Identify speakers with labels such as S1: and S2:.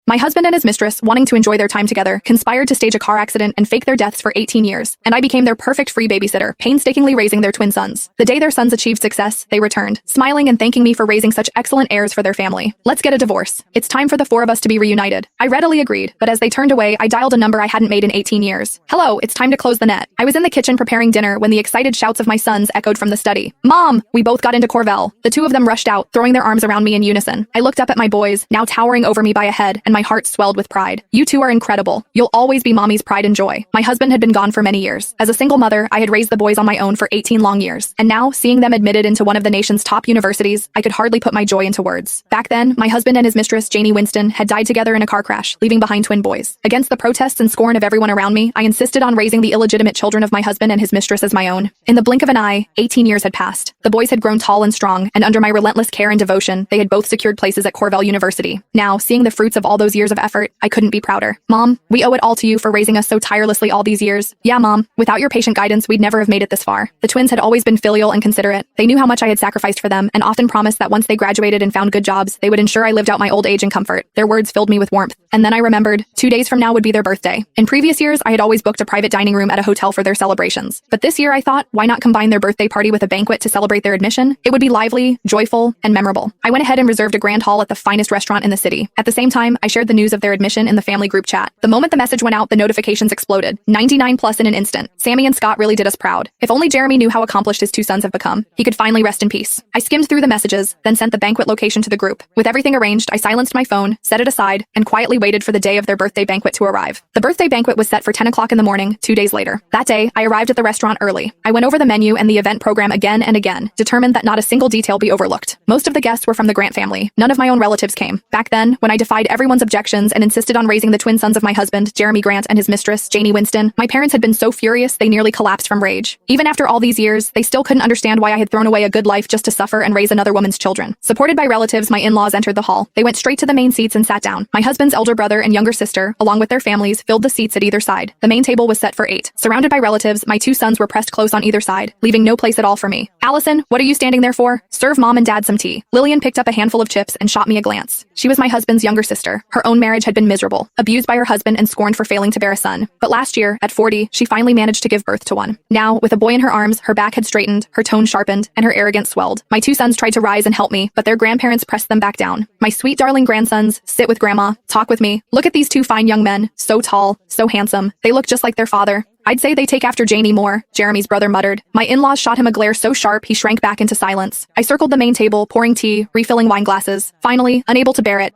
S1: My husband and his mistress, wanting to enjoy their time together, conspired to stage a car accident and fake their deaths for 18 years, and I became their perfect free babysitter, painstakingly raising their twin sons. The day their sons achieved success, they returned, smiling and thanking me for raising such excellent heirs for their family. Let's get a divorce. It's time for the four of us to be reunited. I readily agreed, but as they turned away, I dialed a number I hadn't made in 18 years. Hello, it's time to close the net. I was in the kitchen preparing dinner when the excited shouts of my sons echoed from the study. Mom! We both got into Corvell. The two of them rushed out, throwing their arms around me in unison. I looked up at my boys, now towering over me by a head, and my heart swelled with pride. You two are incredible. You'll always be mommy's pride and joy. My husband had been gone for many years. As a single mother, I had raised the boys on my own for 18 long years. And now, seeing them admitted into one of the nation's top universities, I could hardly put my joy into words. Back then, my husband and his mistress, Janie Winston, had died together in a car crash, leaving behind twin boys. Against the protests and scorn of everyone around me, I insisted on raising the illegitimate children of my husband and his mistress as my own. In the blink of an eye, 18 years had passed. The boys had grown tall and strong, and under my relentless care and devotion, they had both secured places at Corvell University. Now, seeing the fruits of all those years of effort, I couldn't be prouder. Mom, we owe it all to you for raising us so tirelessly all these years. Yeah, Mom, without your patient guidance, we'd never have made it this far. The twins had always been filial and considerate. They knew how much I had sacrificed for them, and often promised that once they graduated and found good jobs, they would ensure I lived out my old age in comfort. Their words filled me with warmth. And then I remembered, 2 days from now would be their birthday. In previous years, I had always booked a private dining room at a hotel for their celebrations. But this year I thought, why not combine their birthday party with a banquet to celebrate their admission? It would be lively, joyful, and memorable. I went ahead and reserved a grand hall at the finest restaurant in the city. At the same time, I shared the news of their admission in the family group chat. The moment the message went out, the notifications exploded. 99 plus in an instant. Sammy and Scott really did us proud. If only Jeremy knew how accomplished his two sons have become. He could finally rest in peace. I skimmed through the messages, then sent the banquet location to the group. With everything arranged, I silenced my phone, set it aside, and quietly waited for the day of their birthday banquet to arrive. The birthday banquet was set for 10 o'clock in the morning, 2 days later. That day, I arrived at the restaurant early. I went over the menu and the event program again and again, determined that not a single detail be overlooked. Most of the guests were from the Grant family. None of my own relatives came. Back then, when I defied everyone's objections and insisted on raising the twin sons of my husband, Jeremy Grant, and his mistress, Janie Winston, my parents had been so furious they nearly collapsed from rage. Even after all these years, they still couldn't understand why I had thrown away a good life just to suffer and raise another woman's children. Supported by relatives, my in-laws entered the hall. They went straight to the main seats and sat down. My husband's elder brother and younger sister, along with their families, filled the seats at either side. The main table was set for 8. Surrounded by relatives, my two sons were pressed close on either side, leaving no place at all for me. Allison, what are you standing there for? Serve Mom and Dad some tea. Lillian picked up a handful of chips and shot me a glance. She was my husband's younger sister. Her own marriage had been miserable, abused by her husband and scorned for failing to bear a son. But last year, at 40, she finally managed to give birth to one. Now, with a boy in her arms, her back had straightened, her tone sharpened, and her arrogance swelled. My two sons tried to rise and help me, but their grandparents pressed them back down. My sweet darling grandsons, sit with Grandma, talk with me. Look at these two fine young men, so tall, so handsome. They look just like their father. I'd say they take after Janie more, Jeremy's brother muttered. My in-laws shot him a glare so sharp he shrank back into silence. I circled the main table, pouring tea, refilling wine glasses. Finally, unable to bear it,